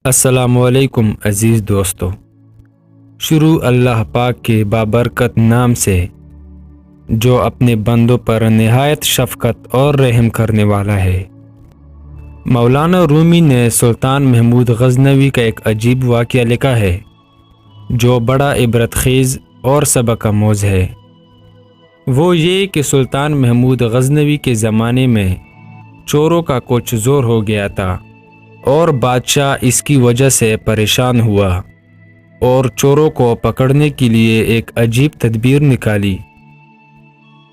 السلام علیکم عزیز دوستو۔ شروع اللہ پاک کے بابرکت نام سے جو اپنے بندوں پر نہایت شفقت اور رحم کرنے والا ہے۔ مولانا رومی نے سلطان محمود غزنوی کا ایک عجیب واقعہ لکھا ہے جو بڑا عبرت خیز اور سبق آموز ہے۔ وہ یہ کہ سلطان محمود غزنوی کے زمانے میں چوروں کا کچھ زور ہو گیا تھا اور بادشاہ اس کی وجہ سے پریشان ہوا اور چوروں کو پکڑنے کے لیے ایک عجیب تدبیر نکالی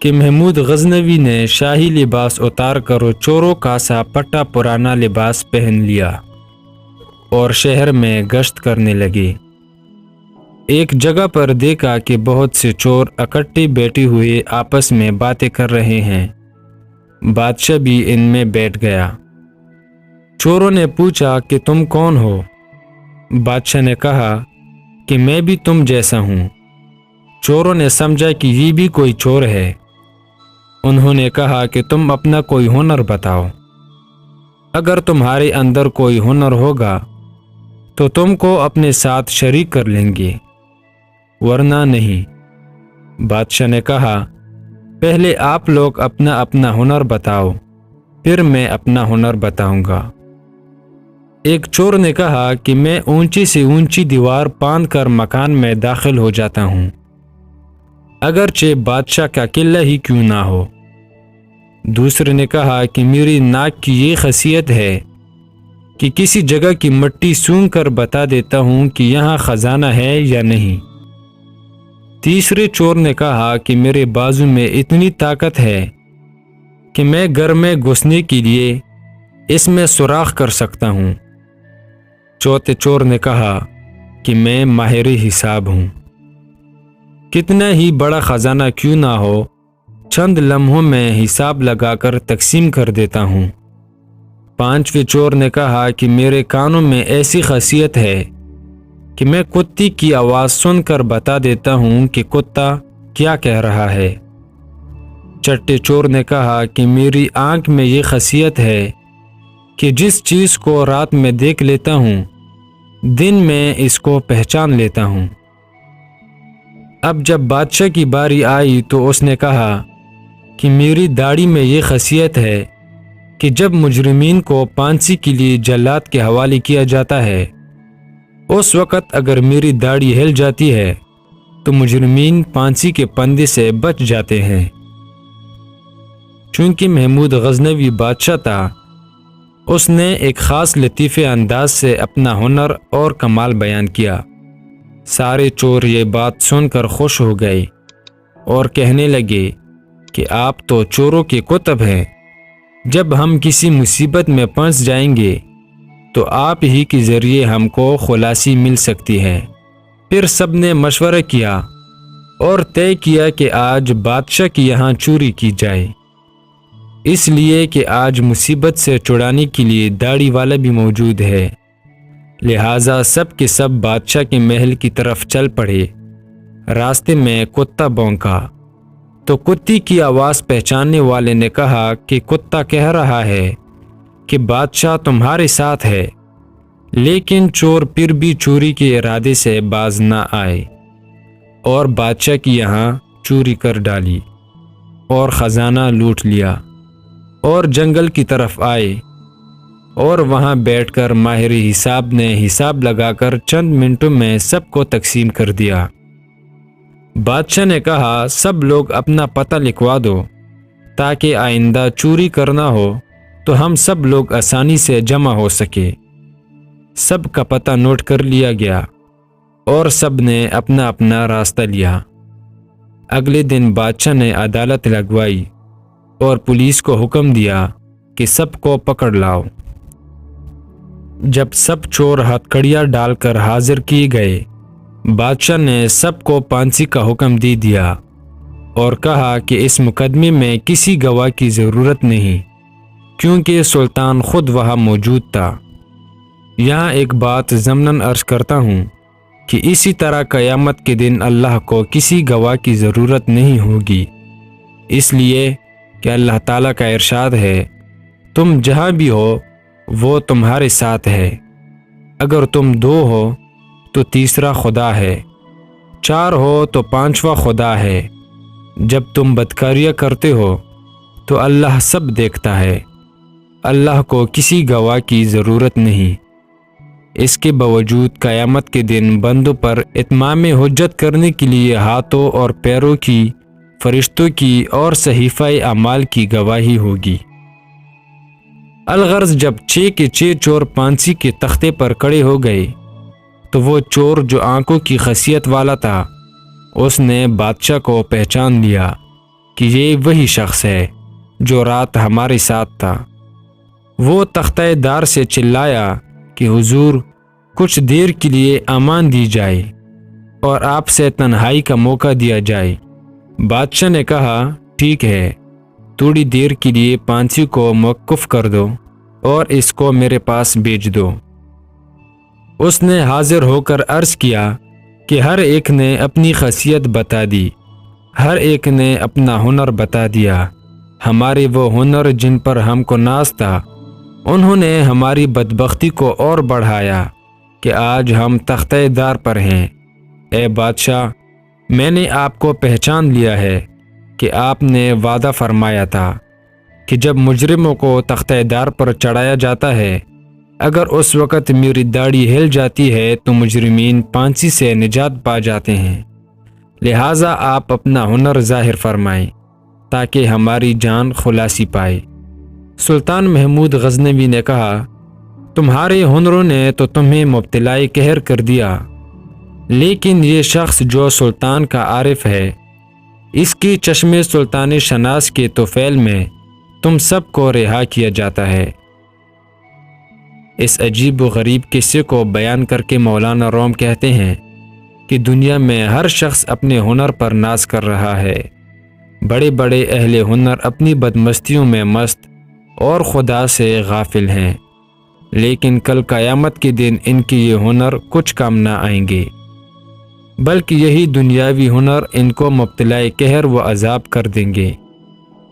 کہ محمود غزنوی نے شاہی لباس اتار کر چوروں کا سا پٹا پرانا لباس پہن لیا اور شہر میں گشت کرنے لگے۔ ایک جگہ پر دیکھا کہ بہت سے چور اکٹھے بیٹھے ہوئے آپس میں باتیں کر رہے ہیں۔ بادشاہ بھی ان میں بیٹھ گیا۔ چوروں نے پوچھا کہ تم کون ہو؟ بادشاہ نے کہا کہ میں بھی تم جیسا ہوں۔ چوروں نے سمجھا کہ یہ بھی کوئی چور ہے۔ انہوں نے کہا کہ تم اپنا کوئی ہنر بتاؤ۔ اگر تمہارے اندر کوئی ہنر ہوگا تو تم کو اپنے ساتھ شریک کر لیں گے، ورنہ نہیں۔ بادشاہ نے کہا پہلے آپ لوگ اپنا اپنا ہنر بتاؤ، پھر میں اپنا ہنر بتاؤں گا۔ ایک چور نے کہا کہ میں اونچی سے اونچی دیوار پاند کر مکان میں داخل ہو جاتا ہوں، اگرچہ بادشاہ کا قلعہ ہی کیوں نہ ہو۔ دوسرے نے کہا کہ میری ناک کی یہ خاصیت ہے کہ کسی جگہ کی مٹی سونگھ کر بتا دیتا ہوں کہ یہاں خزانہ ہے یا نہیں۔ تیسرے چور نے کہا کہ میرے بازو میں اتنی طاقت ہے کہ میں گھر میں گھسنے کے لیے اس میں سوراخ کر سکتا ہوں۔ چوتھے چور نے کہا کہ میں ماہر حساب ہوں، کتنا ہی بڑا خزانہ کیوں نہ ہو چند لمحوں میں حساب لگا کر تقسیم کر دیتا ہوں۔ پانچویں چور نے کہا کہ میرے کانوں میں ایسی خاصیت ہے کہ میں کتی کی آواز سن کر بتا دیتا ہوں کہ کتا کیا کہہ رہا ہے۔ چھٹے چور نے کہا کہ میری آنکھ میں یہ خاصیت ہے کہ جس چیز کو رات میں دیکھ لیتا ہوں دن میں اس کو پہچان لیتا ہوں۔ اب جب بادشاہ کی باری آئی تو اس نے کہا کہ میری داڑھی میں یہ خاصیت ہے کہ جب مجرمین کو پھانسی کے لیے جلاد کے حوالے کیا جاتا ہے اس وقت اگر میری داڑھی ہل جاتی ہے تو مجرمین پھانسی کے پھندے سے بچ جاتے ہیں۔ چونکہ محمود غزنوی بادشاہ تھا، اس نے ایک خاص لطیفے انداز سے اپنا ہنر اور کمال بیان کیا۔ سارے چور یہ بات سن کر خوش ہو گئے اور کہنے لگے کہ آپ تو چوروں کے کتب ہیں، جب ہم کسی مصیبت میں پھنس جائیں گے تو آپ ہی کے ذریعے ہم کو خلاصی مل سکتی ہے۔ پھر سب نے مشورہ کیا اور طے کیا کہ آج بادشاہ کے یہاں چوری کی جائے، اس لیے کہ آج مصیبت سے چھڑانے کے لیے داڑھی والا بھی موجود ہے۔ لہٰذا سب کے سب بادشاہ کے محل کی طرف چل پڑے۔ راستے میں کتا بھونکا تو کتی کی آواز پہچاننے والے نے کہا کہ کتا کہہ رہا ہے کہ بادشاہ تمہارے ساتھ ہے، لیکن چور پھر بھی چوری کے ارادے سے باز نہ آئے اور بادشاہ کی یہاں چوری کر ڈالی اور خزانہ لوٹ لیا اور جنگل کی طرف آئے اور وہاں بیٹھ کر ماہر حساب نے حساب لگا کر چند منٹوں میں سب کو تقسیم کر دیا۔ بادشاہ نے کہا سب لوگ اپنا پتہ لکھوا دو تاکہ آئندہ چوری کرنا ہو تو ہم سب لوگ آسانی سے جمع ہو سکے۔ سب کا پتہ نوٹ کر لیا گیا اور سب نے اپنا اپنا راستہ لیا۔ اگلے دن بادشاہ نے عدالت لگوائی اور پولیس کو حکم دیا کہ سب کو پکڑ لاؤ۔ جب سب چور ہتھکڑیاں ڈال کر حاضر کیے گئے، بادشاہ نے سب کو پھانسی کا حکم دے دیا اور کہا کہ اس مقدمے میں کسی گواہ کی ضرورت نہیں، کیونکہ سلطان خود وہاں موجود تھا۔ یہاں ایک بات ضمناً عرض کرتا ہوں کہ اسی طرح قیامت کے دن اللہ کو کسی گواہ کی ضرورت نہیں ہوگی، اس لیے کہ اللہ تعالیٰ کا ارشاد ہے تم جہاں بھی ہو وہ تمہارے ساتھ ہے۔ اگر تم 2 ہو تو تیسرا خدا ہے، 4 ہو تو 5واں خدا ہے۔ جب تم بدکاریاں کرتے ہو تو اللہ سب دیکھتا ہے۔ اللہ کو کسی گواہ کی ضرورت نہیں۔ اس کے باوجود قیامت کے دن بندوں پر اتمام حجت کرنے کے لیے ہاتھوں اور پیروں کی، فرشتوں کی اور صحیفہ اعمال کی گواہی ہوگی۔ الغرض جب 6 کے 6 چور پھانسی کے تختے پر کھڑے ہو گئے تو وہ چور جو آنکھوں کی خاصیت والا تھا، اس نے بادشاہ کو پہچان لیا کہ یہ وہی شخص ہے جو رات ہمارے ساتھ تھا۔ وہ تختہ دار سے چلایا کہ حضور کچھ دیر کے لیے امان دی جائے اور آپ سے تنہائی کا موقع دیا جائے۔ بادشاہ نے کہا ٹھیک ہے، تھوڑی دیر کے لیے پھانسی کو موقوف کر دو اور اس کو میرے پاس بھیج دو۔ اس نے حاضر ہو کر عرض کیا کہ ہر ایک نے اپنی خاصیت بتا دی، ہر ایک نے اپنا ہنر بتا دیا۔ ہمارے وہ ہنر جن پر ہم کو ناز تھا، انہوں نے ہماری بدبختی کو اور بڑھایا کہ آج ہم تختہ دار پر ہیں۔ اے بادشاہ، میں نے آپ کو پہچان لیا ہے کہ آپ نے وعدہ فرمایا تھا کہ جب مجرموں کو تختہ دار پر چڑھایا جاتا ہے، اگر اس وقت میری داڑھی ہل جاتی ہے تو مجرمین پھانسی سے نجات پا جاتے ہیں۔ لہٰذا آپ اپنا ہنر ظاہر فرمائیں تاکہ ہماری جان خلاصی پائے۔ سلطان محمود غزنوی نے کہا تمہارے ہنروں نے تو تمہیں مبتلا قہر کر دیا، لیکن یہ شخص جو سلطان کا عارف ہے، اس کی چشم سلطان شناس کے طفیل میں تم سب کو رہا کیا جاتا ہے۔ اس عجیب و غریب قصے کو بیان کر کے مولانا روم کہتے ہیں کہ دنیا میں ہر شخص اپنے ہنر پر ناز کر رہا ہے۔ بڑے بڑے اہل ہنر اپنی بدمستیوں میں مست اور خدا سے غافل ہیں، لیکن کل قیامت کے دن ان کے یہ ہنر کچھ کام نہ آئیں گے، بلکہ یہی دنیاوی ہنر ان کو مبتلا قہر و عذاب کر دیں گے۔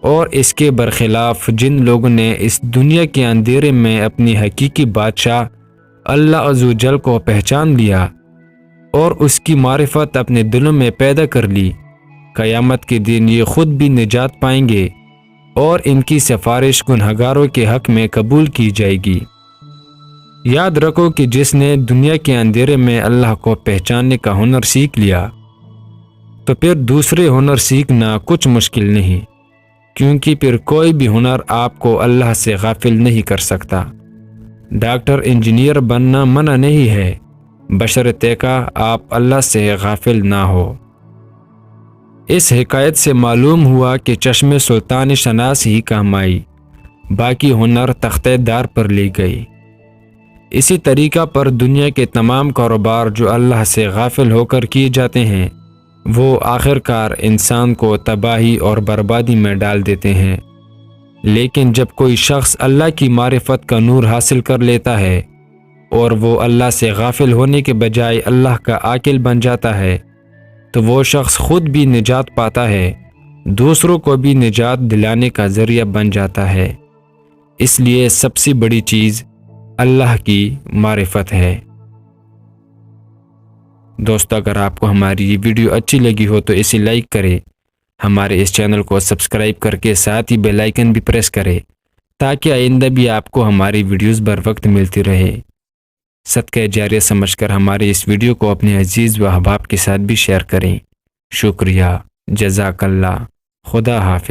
اور اس کے برخلاف جن لوگوں نے اس دنیا کے اندھیرے میں اپنی حقیقی بادشاہ اللہ عز و جل کو پہچان لیا اور اس کی معرفت اپنے دلوں میں پیدا کر لی، قیامت کے دن یہ خود بھی نجات پائیں گے اور ان کی سفارش گنہگاروں کے حق میں قبول کی جائے گی۔ یاد رکھو کہ جس نے دنیا کے اندھیرے میں اللہ کو پہچاننے کا ہنر سیکھ لیا تو پھر دوسرے ہنر سیکھنا کچھ مشکل نہیں، کیونکہ پھر کوئی بھی ہنر آپ کو اللہ سے غافل نہیں کر سکتا۔ ڈاکٹر انجینئر بننا منع نہیں ہے، بشرطے کہ آپ اللہ سے غافل نہ ہو۔ اس حکایت سے معلوم ہوا کہ چشم سلطان شناس ہی کام آئی، باقی ہنر تختہ دار پر لی گئی۔ اسی طریقہ پر دنیا کے تمام کاروبار جو اللہ سے غافل ہو کر کیے جاتے ہیں، وہ آخر کار انسان کو تباہی اور بربادی میں ڈال دیتے ہیں۔ لیکن جب کوئی شخص اللہ کی معرفت کا نور حاصل کر لیتا ہے اور وہ اللہ سے غافل ہونے کے بجائے اللہ کا عاقل بن جاتا ہے، تو وہ شخص خود بھی نجات پاتا ہے، دوسروں کو بھی نجات دلانے کا ذریعہ بن جاتا ہے۔ اس لیے سب سے بڑی چیز اللہ کی معرفت ہے۔ دوستو، اگر آپ کو ہماری یہ ویڈیو اچھی لگی ہو تو اسے لائک کریں، ہمارے اس چینل کو سبسکرائب کر کے ساتھ ہی بیل آئیکن بھی پریس کریں تاکہ آئندہ بھی آپ کو ہماری ویڈیوز بر وقت ملتی رہے۔ صدقہ جاریہ سمجھ کر ہمارے اس ویڈیو کو اپنے عزیز و احباب کے ساتھ بھی شیئر کریں۔ شکریہ، جزاک اللہ، خدا حافظ۔